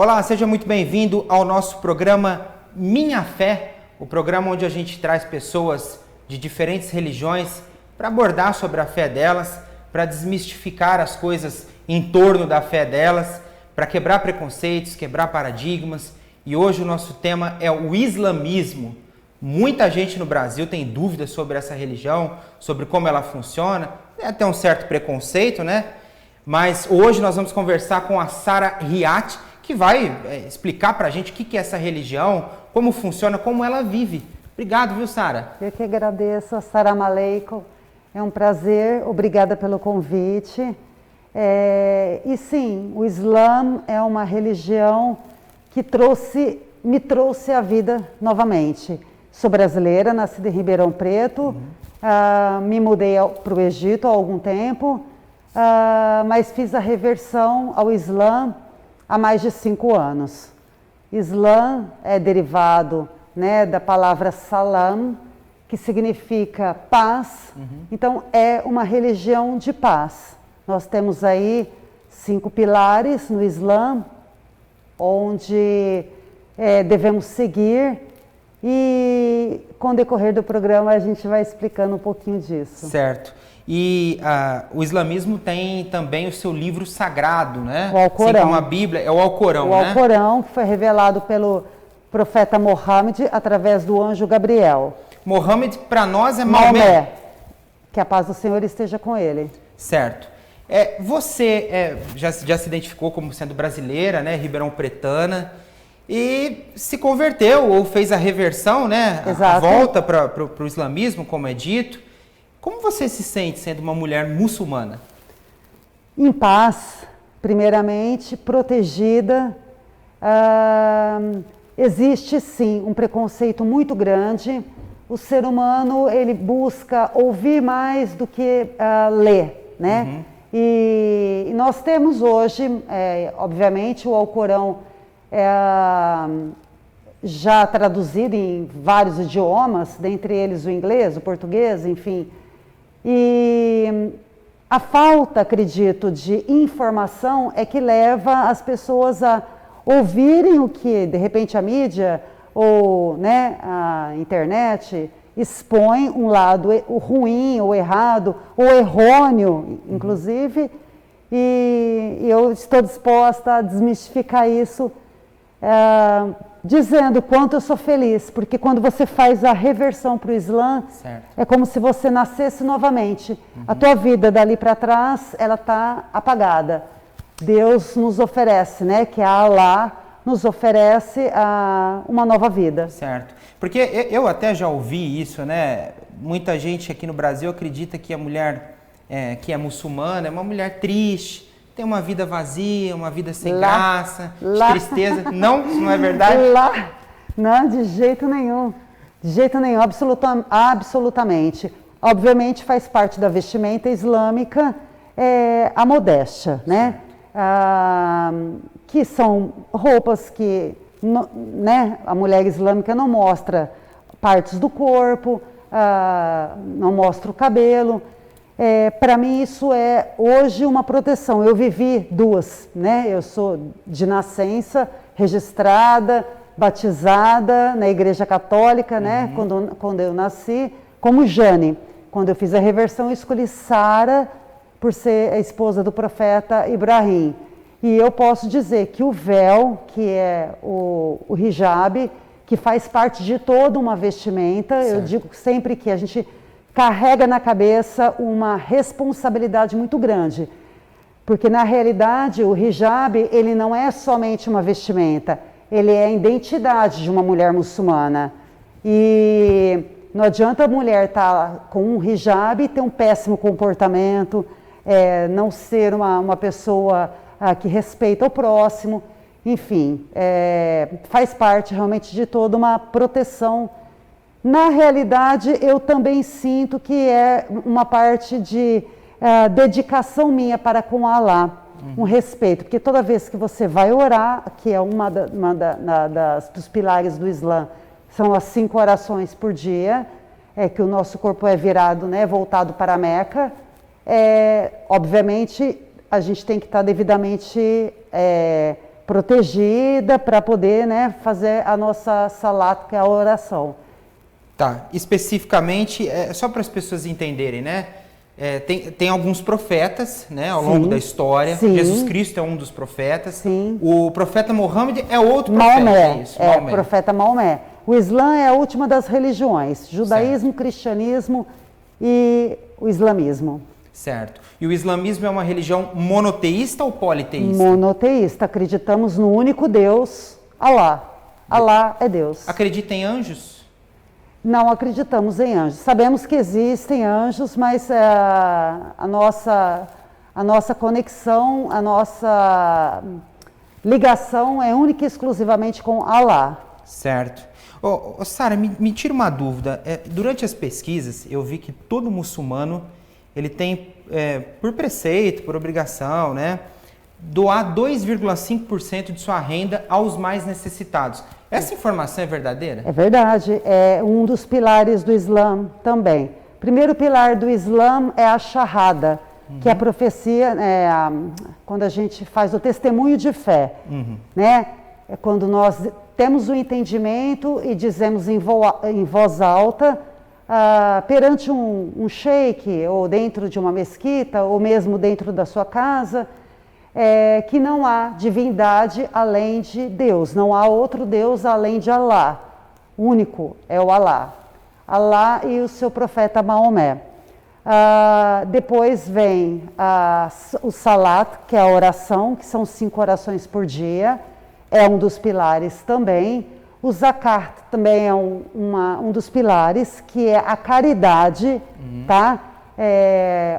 Olá, seja muito bem-vindo ao nosso programa Minha Fé, o programa onde a gente traz pessoas de diferentes religiões para abordar sobre a fé delas, para desmistificar as coisas em torno da fé delas, para quebrar preconceitos, quebrar paradigmas. E hoje o nosso tema é o islamismo. Muita gente no Brasil tem dúvidas sobre essa religião, sobre como ela funciona, tem até um certo preconceito, né? Mas hoje nós vamos conversar com a Sara Riat, que vai explicar para a gente o que é essa religião, como funciona, como ela vive. Obrigado, viu, Sara? Eu que agradeço, Assalamu Alaikum. É um prazer, obrigada pelo convite. E sim, o Islã é uma religião que me trouxe à vida novamente. Sou brasileira, nascida em Ribeirão Preto, me mudei para o Egito há algum tempo, mas fiz a reversão ao Islã há mais de 5 anos. Islã é derivado, né, da palavra salam, que significa paz. Então é uma religião de paz. Nós temos aí 5 pilares no Islã, onde devemos seguir, e com o decorrer do programa a gente vai explicando um pouquinho disso. Certo. E o islamismo tem também o seu livro sagrado, né? O Alcorão. Assim como a Bíblia, é o Alcorão, né? O Alcorão, que foi revelado pelo profeta Mohammed através do anjo Gabriel. Mohammed, para nós, é Maomé. Que a paz do Senhor esteja com ele. Certo. Você já se identificou como sendo brasileira, né? Ribeirão-pretana, e se converteu ou fez a reversão, né? Exato. A volta para o islamismo, como é dito. Como você se sente sendo uma mulher muçulmana? Em paz, primeiramente, protegida. Existe sim um preconceito muito grande. O ser humano ele busca ouvir mais do que ler, né? E nós temos hoje, obviamente, o Alcorão já traduzido em vários idiomas, dentre eles o inglês, o português, enfim. E a falta, acredito, de informação é que leva as pessoas a ouvirem o que, de repente, a mídia ou, né, a internet expõe um lado ruim ou errado, ou errôneo, inclusive, e eu estou disposta a desmistificar isso, dizendo quanto eu sou feliz, porque quando você faz a reversão para o Islã, certo, é como se você nascesse novamente. A tua vida dali para trás, ela está apagada. Deus nos oferece, né, que Allah nos oferece uma nova vida. Certo. Porque eu até já ouvi isso, né? Muita gente aqui no Brasil acredita que a mulher que é muçulmana é uma mulher triste, tem uma vida vazia, uma vida sem graça, de tristeza. Não, isso não é verdade? Não, de jeito nenhum. De jeito nenhum, absolutamente. Obviamente faz parte da vestimenta islâmica a modéstia, né? Que são roupas que né, a mulher islâmica não mostra partes do corpo, não mostra o cabelo. Para mim isso é hoje uma proteção. Eu vivi 2, né? Eu sou de nascença, registrada, batizada na Igreja Católica, né? Quando eu nasci, como Jane. Quando eu fiz a reversão, eu escolhi Sara por ser a esposa do profeta Ibrahim. E eu posso dizer que o véu, que é o hijab, que faz parte de toda uma vestimenta, certo, eu digo sempre que a gente carrega na cabeça uma responsabilidade muito grande. Porque, na realidade, o hijab, ele não é somente uma vestimenta, ele é a identidade de uma mulher muçulmana. E não adianta a mulher estar com um hijab e ter um péssimo comportamento, não ser uma pessoa que respeita o próximo, enfim, faz parte realmente de toda uma proteção. Na realidade, eu também sinto que é uma parte de dedicação minha para com Allah, um respeito, porque toda vez que você vai orar, que é dos pilares do Islã, são as 5 orações por dia, que o nosso corpo é virado, né, voltado para a Meca, obviamente a gente tem que estar devidamente protegida para poder, né, fazer a nossa salat, que é a oração. Tá, especificamente, só para as pessoas entenderem, né? Tem alguns profetas, né, ao longo da história. Sim. Jesus Cristo é um dos profetas. Sim. O profeta Mohammed é outro profeta. Maomé, Maomé. profeta Maomé. O Islã é a última das religiões, judaísmo, cristianismo e o islamismo. Certo. E o islamismo é uma religião monoteísta ou politeísta? Monoteísta, acreditamos no único Deus, Alá. Alá é Deus. Acredita em anjos? Não acreditamos em anjos. Sabemos que existem anjos, mas a nossa conexão, a nossa ligação é única e exclusivamente com Alá. Certo. Sara, me tira uma dúvida. Durante as pesquisas, eu vi que todo muçulmano ele tem, por preceito, por obrigação, né, doar 2,5% de sua renda aos mais necessitados. Essa informação é verdadeira? É verdade. É um dos pilares do Islã também. Primeiro pilar do Islã é a Shahada, que é a profecia, quando a gente faz o testemunho de fé. Né? É quando nós temos o entendimento e dizemos em voz alta, perante um sheik, ou dentro de uma mesquita, ou mesmo dentro da sua casa, que não há divindade além de Deus, não há outro Deus além de Alá. O único é o Alá. Alá e o seu profeta Maomé. Depois vem o Salat, que é a oração, que são 5 orações por dia, é um dos pilares também. O Zakat também é um dos pilares, que é a caridade, tá?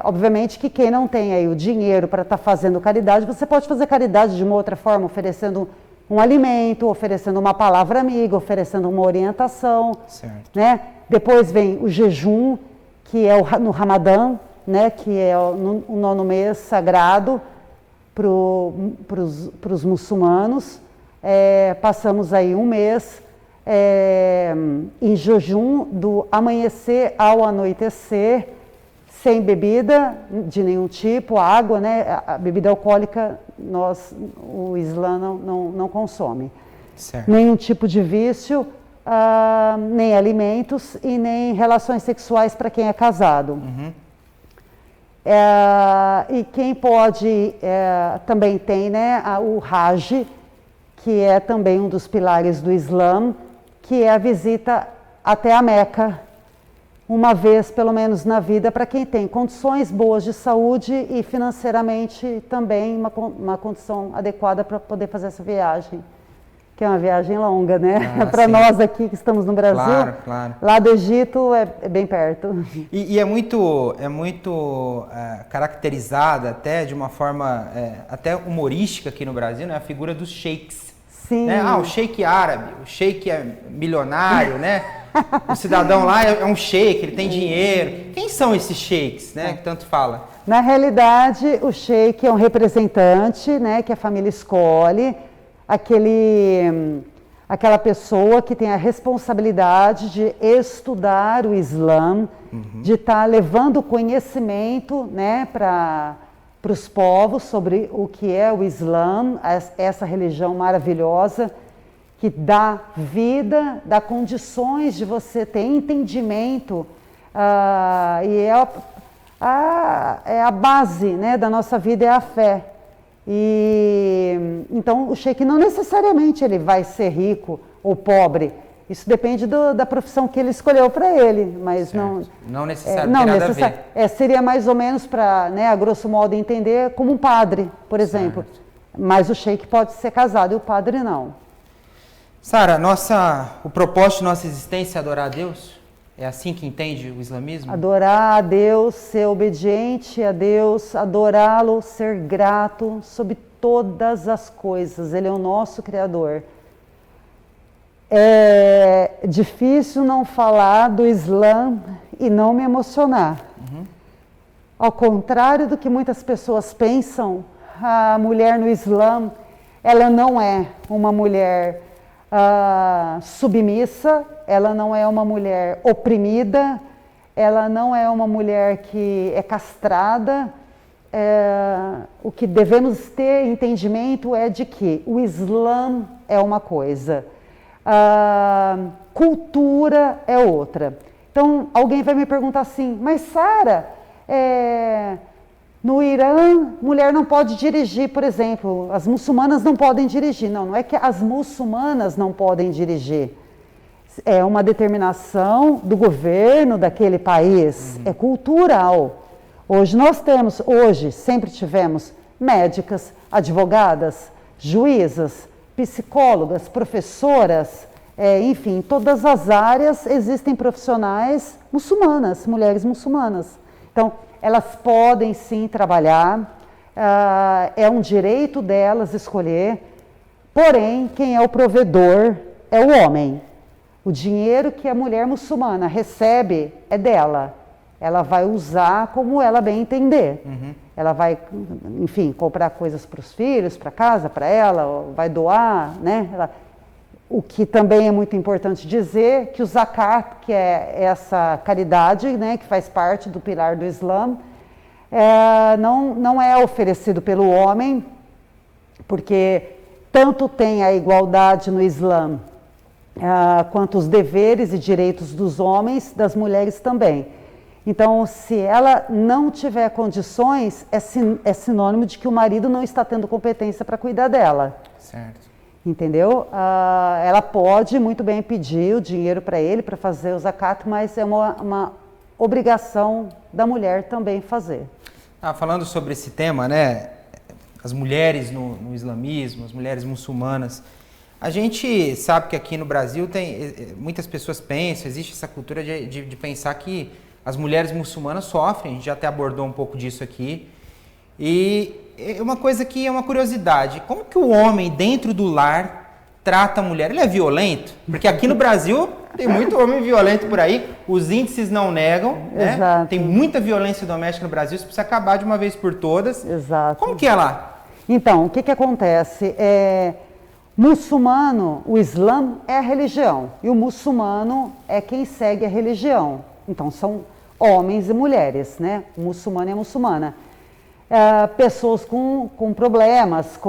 Obviamente que quem não tem aí o dinheiro para estar fazendo caridade, você pode fazer caridade de uma outra forma, oferecendo um alimento, oferecendo uma palavra amiga, oferecendo uma orientação. Certo. Né? Depois vem o jejum, que é no Ramadã, né? Que é o 9º mês sagrado para os muçulmanos. Passamos aí um mês em jejum do amanhecer ao anoitecer, sem bebida de nenhum tipo, água, né? A bebida alcoólica o Islã não consome. Certo. Nenhum tipo de vício, nem alimentos e nem relações sexuais para quem é casado. E quem pode, também tem, né, o Hajj, que é também um dos pilares do Islã, que é a visita até a Meca, uma vez pelo menos na vida, para quem tem condições boas de saúde e financeiramente também uma condição adequada para poder fazer essa viagem, que é uma viagem longa, né? Para nós aqui que estamos no Brasil, claro, claro. Lá do Egito é bem perto. E é muito caracterizada até de uma forma até humorística aqui no Brasil, né? A figura dos sheiks. Sim. Né? O sheik árabe, o sheik é milionário, né? O cidadão lá é um sheik, ele tem dinheiro. Quem são esses sheiks, né? Que tanto fala? Na realidade, o sheik é um representante, né? Que a família escolhe, aquela pessoa que tem a responsabilidade de estudar o Islã, de estar levando conhecimento, né? Para os povos sobre o que é o Islã, essa religião maravilhosa, que dá vida, dá condições de você ter entendimento, e é a base, né, da nossa vida, é a fé. Então o sheik não necessariamente ele vai ser rico ou pobre, isso depende da profissão que ele escolheu para ele, mas não necessariamente a ver. Seria mais ou menos para, né, a grosso modo entender, como um padre, por exemplo. Mas o sheik pode ser casado e o padre não. Sara, o propósito de nossa existência é adorar a Deus? É assim que entende o islamismo? Adorar a Deus, ser obediente a Deus, adorá-lo, ser grato sobre todas as coisas. Ele é o nosso Criador. É difícil não falar do Islã e não me emocionar. Ao contrário do que muitas pessoas pensam, a mulher no Islã, ela não é uma mulher submissa, ela não é uma mulher oprimida, ela não é uma mulher que é castrada, o que devemos ter entendimento é de que o Islã é uma coisa, a cultura é outra. Então, alguém vai me perguntar assim, mas Sara, no Irã, mulher não pode dirigir, por exemplo, as muçulmanas não podem dirigir. Não, não é que as muçulmanas não podem dirigir. É uma determinação do governo daquele país, é cultural. Hoje sempre tivemos médicas, advogadas, juízas, psicólogas, professoras, enfim, em todas as áreas existem profissionais muçulmanas, mulheres muçulmanas. Então, elas podem sim trabalhar, é um direito delas escolher, porém, quem é o provedor é o homem. O dinheiro que a mulher muçulmana recebe é dela. Ela vai usar como ela bem entender. Ela vai, enfim, comprar coisas para os filhos, para casa, para ela, vai doar, né? O que também é muito importante dizer, que o zakat, que é essa caridade, né, que faz parte do pilar do Islã, não é oferecido pelo homem, porque tanto tem a igualdade no Islã, quanto os deveres e direitos dos homens, das mulheres também. Então, se ela não tiver condições, é sinônimo de que o marido não está tendo competência para cuidar dela. Certo. Entendeu? Ela pode muito bem pedir o dinheiro para ele, para fazer o zakat, mas é uma obrigação da mulher também fazer. Falando sobre esse tema, né? As mulheres no islamismo, as mulheres muçulmanas. A gente sabe que aqui no Brasil muitas pessoas pensam, existe essa cultura de pensar que as mulheres muçulmanas sofrem, a gente já até abordou um pouco disso aqui. E uma coisa que é uma curiosidade, como que o homem dentro do lar trata a mulher? Ele é violento? Porque aqui no Brasil tem muito homem violento por aí, os índices não negam, né? Exato. Tem muita violência doméstica no Brasil, isso precisa acabar de uma vez por todas. Exato. Como que é lá? Então, o que acontece? Muçulmano, o Islã é a religião, e o muçulmano é quem segue a religião. Então, são homens e mulheres, né? O muçulmano e a muçulmana. Pessoas com problemas,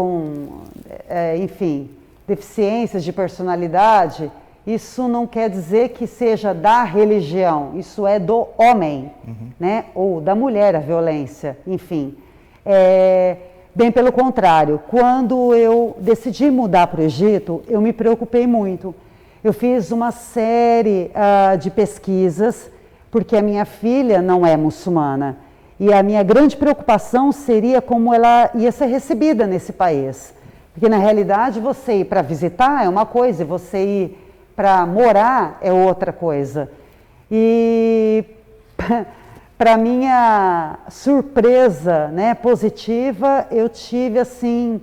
enfim, deficiências de personalidade, isso não quer dizer que seja da religião, isso é do homem, né? Ou da mulher a violência, enfim. Bem pelo contrário, quando eu decidi mudar para o Egito, eu me preocupei muito. Eu fiz uma série de pesquisas, porque a minha filha não é muçulmana. E a minha grande preocupação seria como ela ia ser recebida nesse país. Porque, na realidade, você ir para visitar é uma coisa, e você ir para morar é outra coisa. E, para minha surpresa, né, positiva, eu tive, assim,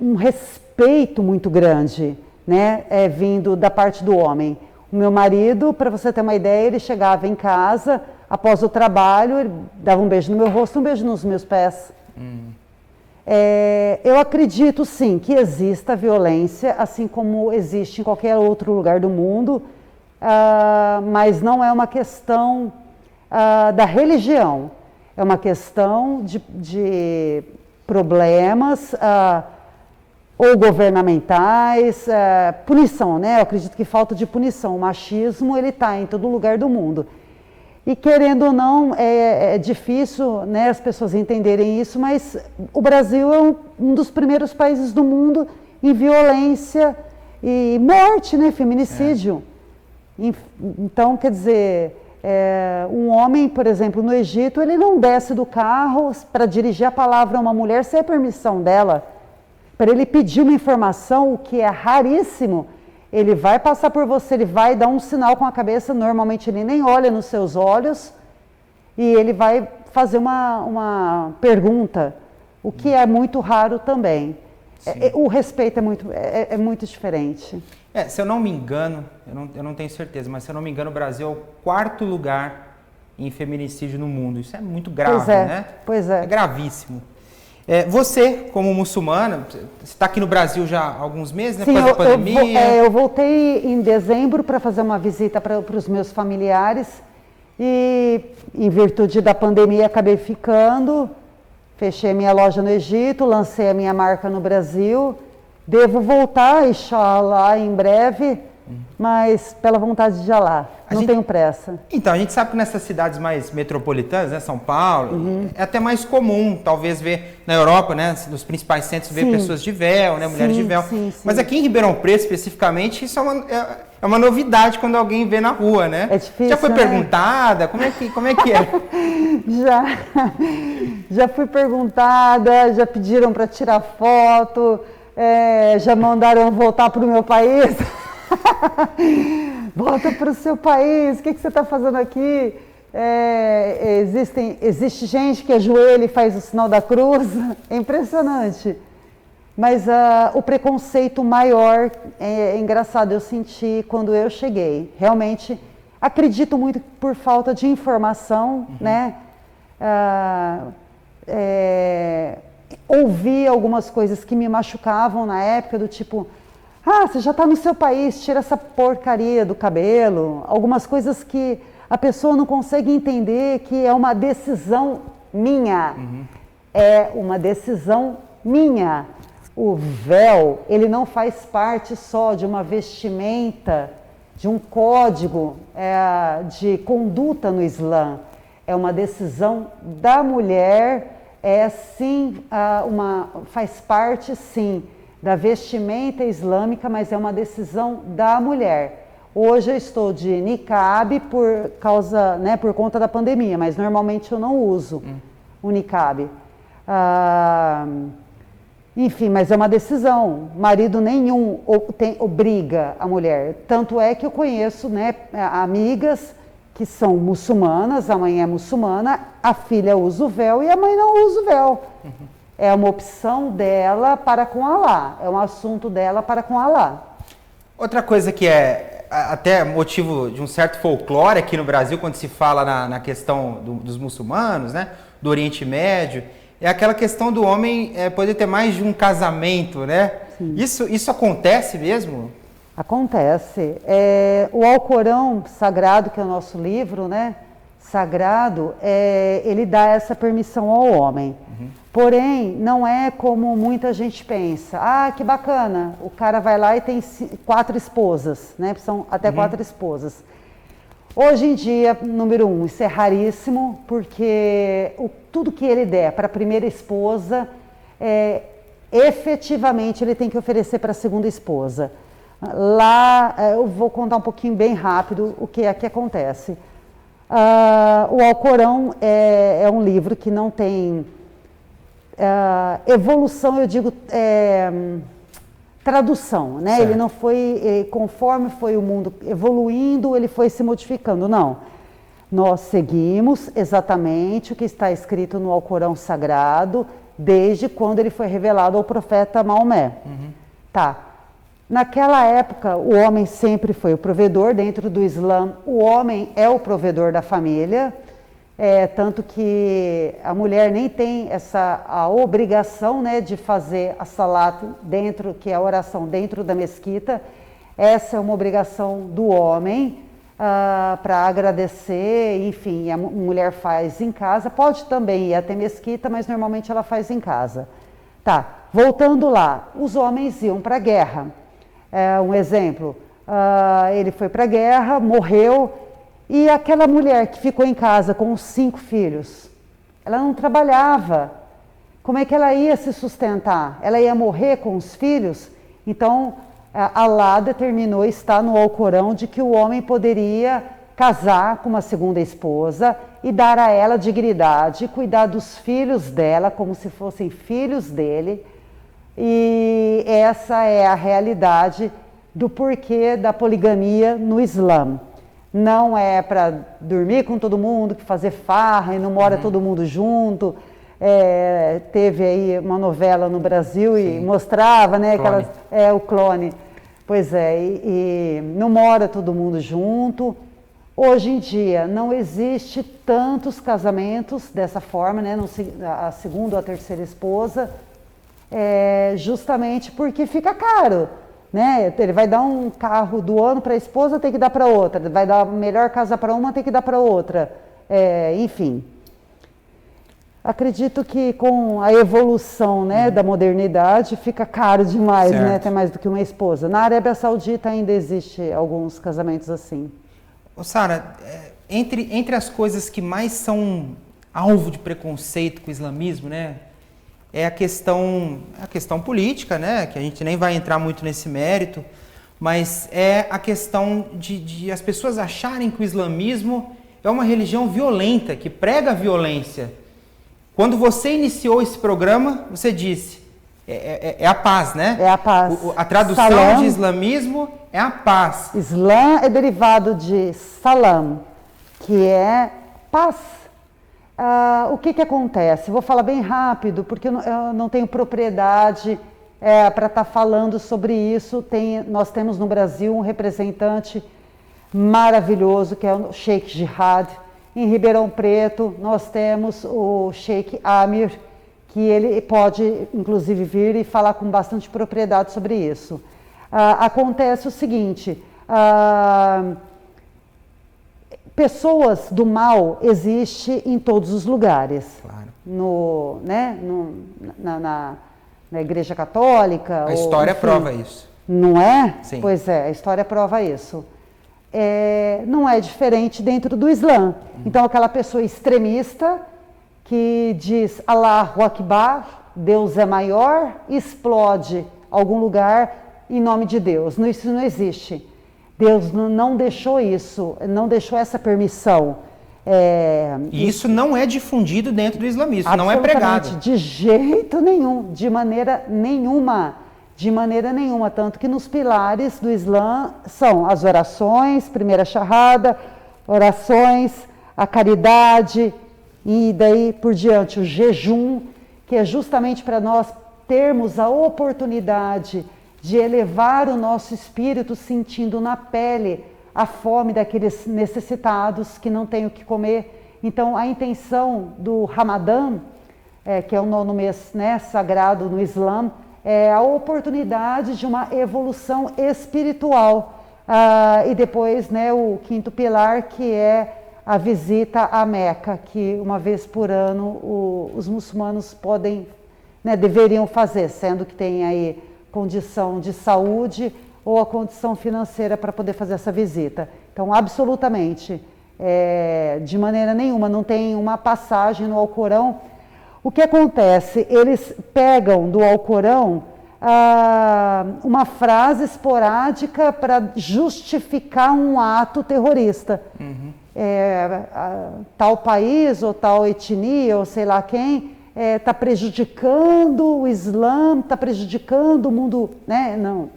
um respeito muito grande, né, vindo da parte do homem. O meu marido, para você ter uma ideia, ele chegava em casa, após o trabalho, ele dava um beijo no meu rosto, um beijo nos meus pés. Eu acredito, sim, que exista violência, assim como existe em qualquer outro lugar do mundo, mas não é uma questão da religião, é uma questão de problemas ou governamentais, punição, né? Eu acredito que falta de punição. O machismo, ele está em todo lugar do mundo. E querendo ou não, é difícil, né, as pessoas entenderem isso, mas o Brasil é um dos primeiros países do mundo em violência e morte, né, feminicídio. Então, quer dizer, um homem, por exemplo, no Egito, ele não desce do carro para dirigir a palavra a uma mulher sem a permissão dela. Para ele pedir uma informação, o que é raríssimo, ele vai passar por você, ele vai dar um sinal com a cabeça, normalmente ele nem olha nos seus olhos, e ele vai fazer uma pergunta, o que é muito raro também. O respeito é muito diferente. Se eu não me engano, eu não tenho certeza, mas se eu não me engano, o Brasil é o 4º lugar em feminicídio no mundo. Isso é muito grave, né? Pois é. É gravíssimo. Você, como muçulmana, você está aqui no Brasil já há alguns meses, né? Sim, Por causa da pandemia. Eu voltei em dezembro para fazer uma visita para os meus familiares E em virtude da pandemia acabei ficando, fechei minha loja no Egito, lancei a minha marca no Brasil, devo voltar, inshallah, em breve, mas pela vontade de Allah, não tenho pressa. Então, a gente sabe que nessas cidades mais metropolitanas, né, São Paulo, é até mais comum, talvez, ver na Europa, né, nos principais centros, ver pessoas de véu, né, mulheres de véu. Mas aqui em Ribeirão Preto, especificamente, isso é uma novidade quando alguém vê na rua, né? É difícil, já foi né? Perguntada? Como é que é? Já fui perguntada, já pediram para tirar foto, já mandaram voltar para o meu país. Volta para o seu país, o que você está fazendo aqui? Existe gente que ajoelha e faz o sinal da cruz, é impressionante. Mas o preconceito maior, é engraçado, eu senti quando eu cheguei. Realmente, acredito muito por falta de informação, né? Ouvi algumas coisas que me machucavam na época, do tipo, você já está no seu país, tira essa porcaria do cabelo. Algumas coisas que a pessoa não consegue entender que é uma decisão minha. É uma decisão minha. O véu, ele não faz parte só de uma vestimenta, de um código de conduta no Islã. É uma decisão da mulher, faz parte, sim, da vestimenta islâmica, mas é uma decisão da mulher. Hoje eu estou de niqab por conta da pandemia, mas normalmente eu não uso o niqab. Enfim, mas é uma decisão. Marido nenhum obriga a mulher. Tanto é que eu conheço, né, amigas que são muçulmanas, a mãe é muçulmana, a filha usa o véu e a mãe não usa o véu. É uma opção dela para com Allah, é um assunto dela para com Allah. Outra coisa que é até motivo de um certo folclore aqui no Brasil, quando se fala na questão dos muçulmanos, né, do Oriente Médio, é aquela questão do homem poder ter mais de um casamento, né? Isso acontece mesmo? Acontece. O Alcorão Sagrado, que é o nosso livro, né, sagrado, ele dá essa permissão ao homem. Porém, não é como muita gente pensa. Que bacana, o cara vai lá e tem 4 esposas, né? São até 4 esposas. Hoje em dia, número 1, isso é raríssimo, porque tudo que ele der para a primeira esposa, efetivamente ele tem que oferecer para a segunda esposa. Lá, eu vou contar um pouquinho bem rápido o que é que acontece. O Alcorão é um livro que não tem evolução, eu digo tradução, né? Ele não foi, conforme foi o mundo evoluindo, ele foi se modificando, não. Nós seguimos exatamente o que está escrito no Alcorão Sagrado, desde quando ele foi revelado ao profeta Maomé. Tá. Naquela época, o homem sempre foi o provedor. Dentro do Islã, o homem é o provedor da família, tanto que a mulher nem tem a obrigação, né, de fazer a salat dentro, que é a oração dentro da mesquita. Essa é uma obrigação do homem para agradecer, enfim, a mulher faz em casa. Pode também ir até mesquita, mas normalmente ela faz em casa. Tá, voltando lá, os homens iam para a guerra. Um exemplo, ele foi para a guerra, morreu, e aquela mulher que ficou em casa com os 5 filhos, ela não trabalhava. Como é que ela ia se sustentar? Ela ia morrer com os filhos? Então, Allah determinou, está no Alcorão, de que o homem poderia casar com uma segunda esposa e dar a ela dignidade, cuidar dos filhos dela como se fossem filhos dele. E essa é a realidade do porquê da poligamia no Islã. Não é para dormir com todo mundo, fazer farra e não mora todo mundo junto. Teve aí uma novela no Brasil e mostrava, né, Clone. o Clone. Pois é, e não mora todo mundo junto. Hoje em dia não existe tantos casamentos dessa forma, né, a segunda ou a terceira esposa, justamente porque fica caro. né? Ele vai dar um carro do ano para a esposa, tem que dar para outra. Ele vai dar a melhor casa para uma, tem que dar para outra. Enfim. Acredito que com a evolução, né, da modernidade fica caro demais, né, ter mais do que uma esposa. Na Arábia Saudita ainda existe alguns casamentos assim. Sara, entre as coisas que mais são alvo de preconceito com o islamismo, né, é a questão política, né, que a gente nem vai entrar muito nesse mérito, mas é a questão de as pessoas acharem que o islamismo é uma religião violenta, que prega a violência. Quando você iniciou esse programa, você disse, é a paz, né? É a paz. A tradução Salam, de islamismo é a paz. Islã é derivado de salam, que é paz. O que acontece? Vou falar bem rápido, porque eu não tenho propriedade para estar falando sobre isso. Nós temos no Brasil um representante maravilhoso, que é o Sheikh Jihad. Em Ribeirão Preto, nós temos o Sheikh Amir, que ele pode, inclusive, vir e falar com bastante propriedade sobre isso. Acontece o seguinte, pessoas do mal existem em todos os lugares. Claro. Na Igreja Católica. A história prova isso. Não é? Sim. Pois é, a história prova isso. Não é diferente dentro do Islã. Então, aquela pessoa extremista que diz Allahu Akbar, Deus é maior, explode algum lugar em nome de Deus. Isso não existe. Deus não deixou isso, não deixou essa permissão. E isso não é difundido dentro do islamismo, não é pregado. De jeito nenhum, de maneira nenhuma. De maneira nenhuma, tanto que nos pilares do Islã são as orações, primeira shahada, orações, a caridade e daí por diante o jejum, que é justamente para nós termos a oportunidade de elevar o nosso espírito sentindo na pele a fome daqueles necessitados que não têm o que comer. Então a intenção do Ramadã, que é o 9º mês, né, sagrado no Islã, é a oportunidade de uma evolução espiritual. E depois, né, o 5º pilar, que é a visita à Meca, que uma vez por ano os muçulmanos podem, né, deveriam fazer, sendo que tem aí condição de saúde ou a condição financeira para poder fazer essa visita. Então, absolutamente, de maneira nenhuma, não tem uma passagem no Alcorão. O que acontece? Eles pegam do Alcorão uma frase esporádica para justificar um ato terrorista. Tal país ou tal etnia ou sei lá quem está prejudicando o Islã, está prejudicando o mundo, né? Não.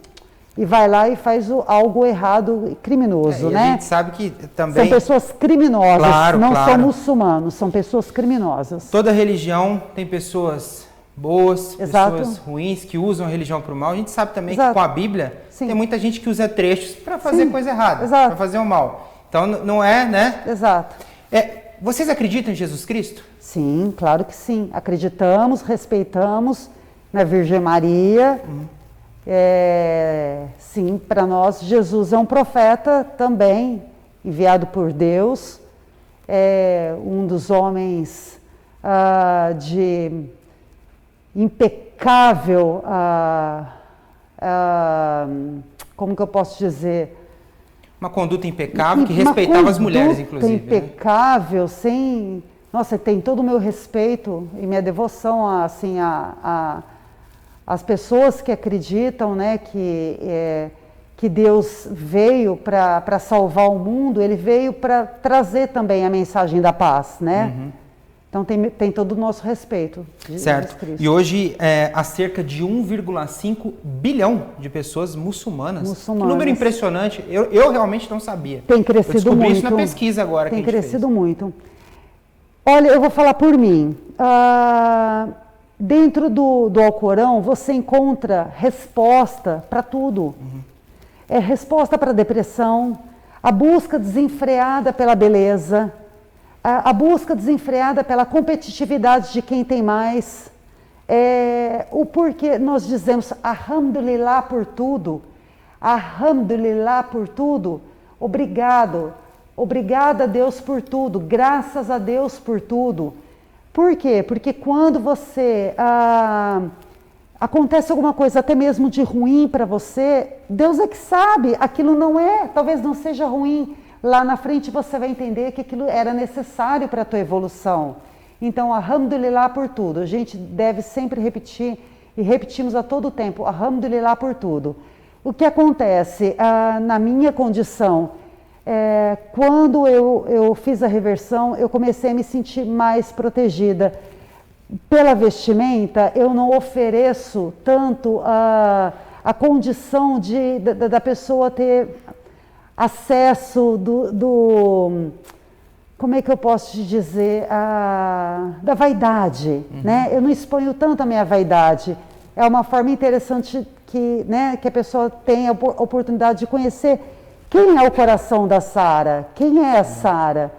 E vai lá e faz algo errado, criminoso, né? A gente sabe que também... São pessoas criminosas, claro, não claro. são muçulmanos, são pessoas criminosas. Toda religião tem pessoas boas, Exato. pessoas ruins, que usam a religião para o mal. A gente sabe também Exato. que com a Bíblia Sim. tem muita gente que usa trechos para fazer Sim. coisa errada, Exato. para fazer o mal. Então não é, né? Exato. Vocês acreditam em Jesus Cristo? Sim, claro que sim. Acreditamos, respeitamos na Virgem Maria. Sim, para nós, Jesus é um profeta também, enviado por Deus. Um dos homens de impecável, como que eu posso dizer? Uma conduta impecável, que respeitava as mulheres, inclusive. Impecável, né? Sem... Nossa, tem todo o meu respeito e minha devoção assim, as pessoas que acreditam, né, que Deus veio para salvar o mundo, Ele veio para trazer também a mensagem da paz, né? Então tem todo o nosso respeito. Certo. E hoje há cerca de 1,5 bilhão de pessoas muçulmanas. Que número impressionante. Eu realmente não sabia. Tem crescido muito. Eu descobri isso na pesquisa agora. Tem crescido muito. Olha, eu vou falar por mim. Dentro do Alcorão, você encontra resposta para tudo. Resposta para a depressão, a busca desenfreada pela beleza, a busca desenfreada pela competitividade de quem tem mais. O porquê nós dizemos Alhamdulillah por tudo, Alhamdulillah por tudo, obrigado. Obrigada a Deus por tudo, graças a Deus por tudo. Por quê? Porque quando você acontece alguma coisa até mesmo de ruim para você, Deus é que sabe, aquilo não é, talvez não seja ruim. Lá na frente você vai entender que aquilo era necessário para a tua evolução. Então, alhamdulillah por tudo. A gente deve sempre repetir, e repetimos a todo tempo, alhamdulillah por tudo. O que acontece na minha condição, quando eu fiz a reversão, eu comecei a me sentir mais protegida. Pela vestimenta, eu não ofereço tanto a condição da pessoa ter acesso como é que eu posso te dizer, da vaidade, né? Eu não exponho tanto a minha vaidade. É uma forma interessante que a pessoa tem a oportunidade de conhecer quem é o coração da Sara, quem é a Sara.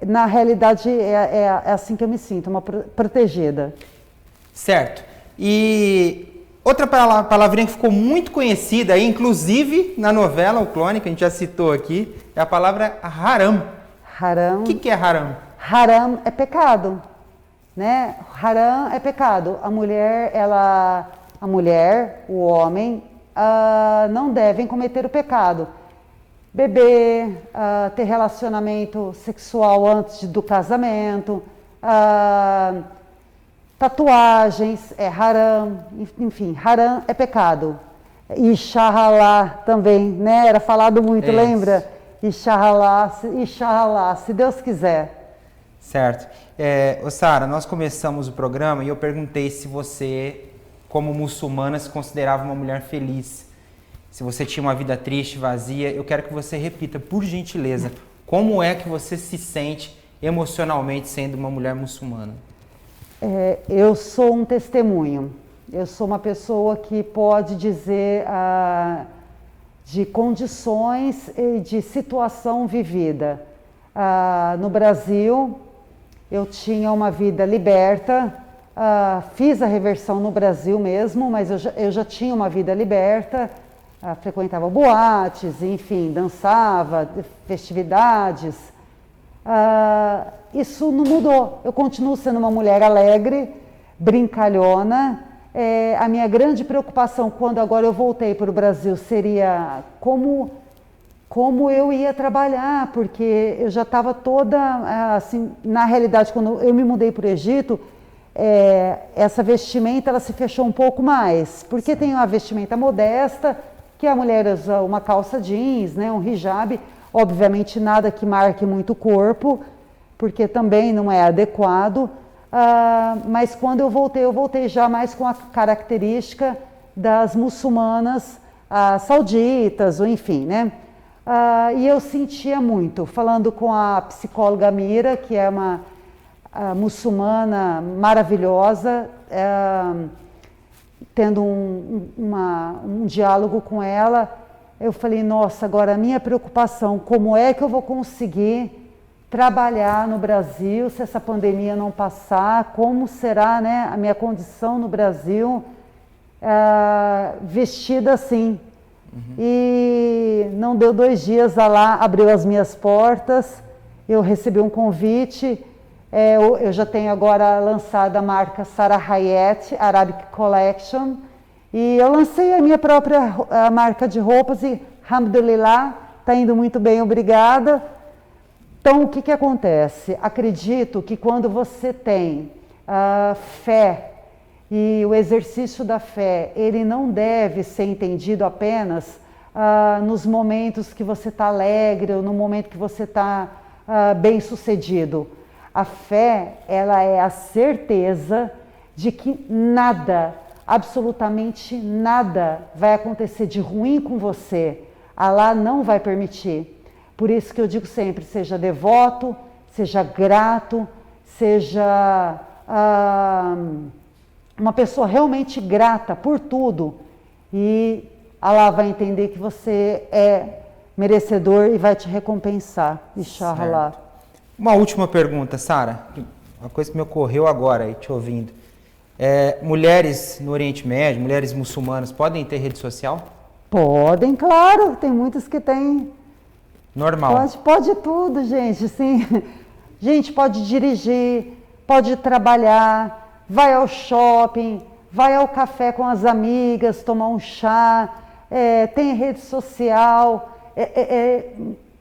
Na realidade, é assim que eu me sinto, uma protegida. Certo. E outra palavrinha que ficou muito conhecida, inclusive na novela O Clone, que a gente já citou aqui, é a palavra haram. Haram. O que é haram? Haram é pecado, né? Haram é pecado. A mulher, o homem, não devem cometer o pecado. Beber, ter relacionamento sexual antes do casamento, tatuagens é haram, enfim, haram é pecado. Inshallah também, né? Era falado muito, lembra? Inshallah, se Deus quiser. Certo. Sara, nós começamos o programa e eu perguntei se você, como muçulmana, se considerava uma mulher feliz. Se você tinha uma vida triste, vazia. Eu quero que você repita, por gentileza, como é que você se sente emocionalmente sendo uma mulher muçulmana? Eu sou um testemunho. Eu sou uma pessoa que pode dizer de condições e de situação vivida. No Brasil, eu tinha uma vida liberta, fiz a reversão no Brasil mesmo, mas eu já tinha uma vida liberta, frequentava boates, enfim, dançava, festividades. Isso não mudou. Eu continuo sendo uma mulher alegre, brincalhona. A minha grande preocupação quando agora eu voltei para o Brasil seria como eu ia trabalhar, porque eu já estava toda, assim, na realidade, quando eu me mudei para o Egito, essa vestimenta ela se fechou um pouco mais, porque tem uma vestimenta modesta, que a mulher usa uma calça jeans, né, um hijab, obviamente nada que marque muito o corpo, porque também não é adequado, mas quando eu voltei já mais com a característica das muçulmanas sauditas, ou enfim, né? E eu sentia muito, falando com a psicóloga Mira, que é uma muçulmana maravilhosa, tendo um diálogo com ela, eu falei, nossa, agora a minha preocupação, como é que eu vou conseguir trabalhar no Brasil se essa pandemia não passar, como será, né, a minha condição no Brasil vestida assim. E não deu 2 dias, lá abriu as minhas portas, eu recebi um convite, eu já tenho agora lançado a marca Sara Hayat Arabic Collection, e eu lancei a minha própria marca de roupas e, alhamdulillah, está indo muito bem, obrigada. Então, o que acontece? Acredito que quando você tem fé, e o exercício da fé, ele não deve ser entendido apenas nos momentos que você está alegre ou no momento que você está bem sucedido. A fé, ela é a certeza de que nada, absolutamente nada vai acontecer de ruim com você. Allah não vai permitir. Por isso que eu digo sempre, seja devoto, seja grato, seja uma pessoa realmente grata por tudo, e Allah vai entender que você é merecedor e vai te recompensar, inshallah. Uma última pergunta, Sara, uma coisa que me ocorreu agora, aí te ouvindo. Mulheres no Oriente Médio, mulheres muçulmanas, podem ter rede social? Podem, claro, tem muitas que têm. Normal. Pode tudo, gente, sim. Gente, pode dirigir, pode trabalhar, vai ao shopping, vai ao café com as amigas, tomar um chá, tem rede social.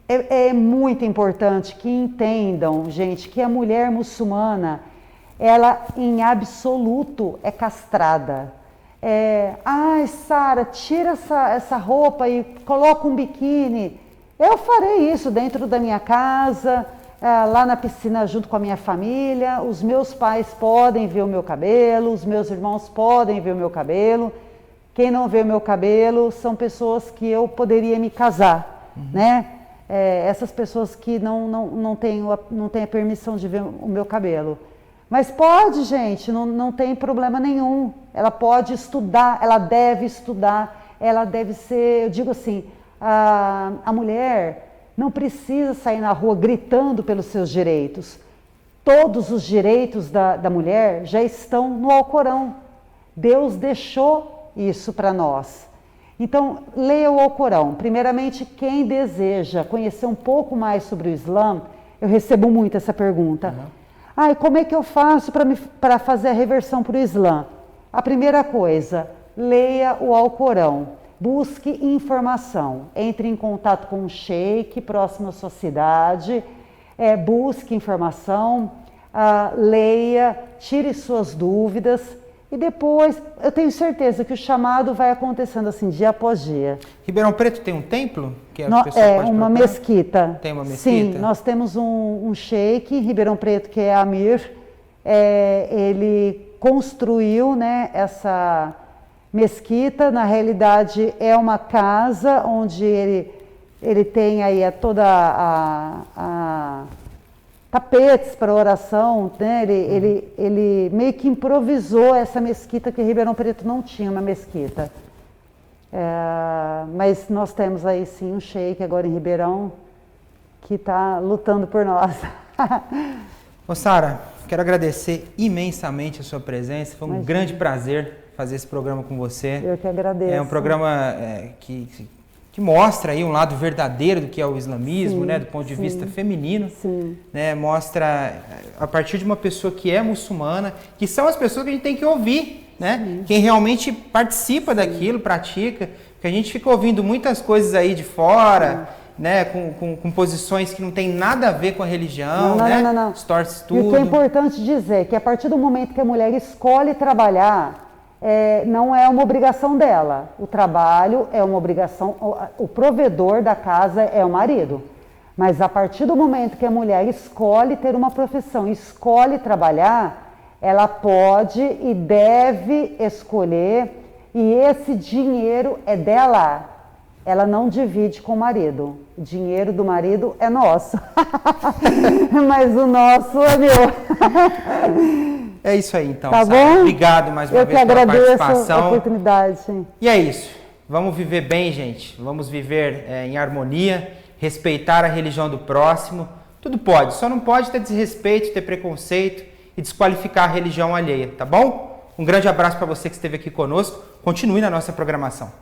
É muito importante que entendam, gente, que a mulher muçulmana, ela em absoluto é castrada. Ai, Sara, tira essa roupa e coloca um biquíni. Eu farei isso dentro da minha casa, lá na piscina junto com a minha família. Os meus pais podem ver o meu cabelo, os meus irmãos podem ver o meu cabelo. Quem não vê o meu cabelo são pessoas que eu poderia me casar, né? Essas pessoas que não têm a permissão de ver o meu cabelo. Mas pode, gente, não tem problema nenhum. Ela pode estudar, ela deve ser, eu digo assim, a mulher não precisa sair na rua gritando pelos seus direitos. Todos os direitos da mulher já estão no Alcorão. Deus deixou isso para nós. Então, leia o Alcorão. Primeiramente, quem deseja conhecer um pouco mais sobre o Islã, eu recebo muito essa pergunta. E como é que eu faço para fazer a reversão para o Islã? A primeira coisa, leia o Alcorão. Busque informação. Entre em contato com um sheik próximo à sua cidade. Busque informação, leia, tire suas dúvidas. E depois, eu tenho certeza que o chamado vai acontecendo assim, dia após dia. Ribeirão Preto tem um templo? Que uma procurar? Mesquita. Tem uma mesquita? Sim, nós temos um sheik em Ribeirão Preto, que é Amir. Ele construiu, né, essa mesquita. Na realidade, é uma casa onde ele tem aí toda a tapetes para oração, né? Ele meio que improvisou essa mesquita, que Ribeirão Preto não tinha uma mesquita. Mas nós temos aí sim um sheik agora em Ribeirão que está lutando por nós. Ô Sara, quero agradecer imensamente a sua presença, foi um grande prazer fazer esse programa com você. Eu que agradeço. É um programa que mostra aí um lado verdadeiro do que é o islamismo, né, do ponto de vista feminino, né, mostra a partir de uma pessoa que é muçulmana, que são as pessoas que a gente tem que ouvir, né, quem realmente participa daquilo, pratica, porque a gente fica ouvindo muitas coisas aí de fora, né, com posições que não tem nada a ver com a religião, não. Distorce tudo. E o que é importante dizer, que a partir do momento que a mulher escolhe trabalhar, não é uma obrigação dela. O trabalho é uma obrigação, o provedor da casa é o marido. Mas a partir do momento que a mulher escolhe ter uma profissão, escolhe trabalhar, ela pode e deve escolher, e esse dinheiro é dela. Ela não divide com o marido. O dinheiro do marido é nosso. Mas o nosso é meu. É isso aí, então, tá Sara. Bom? Obrigado mais uma vez pela participação. Eu que agradeço a oportunidade. E é isso. Vamos viver bem, gente. Vamos viver em harmonia, respeitar a religião do próximo. Tudo pode, só não pode ter desrespeito, ter preconceito e desqualificar a religião alheia, tá bom? Um grande abraço para você que esteve aqui conosco. Continue na nossa programação.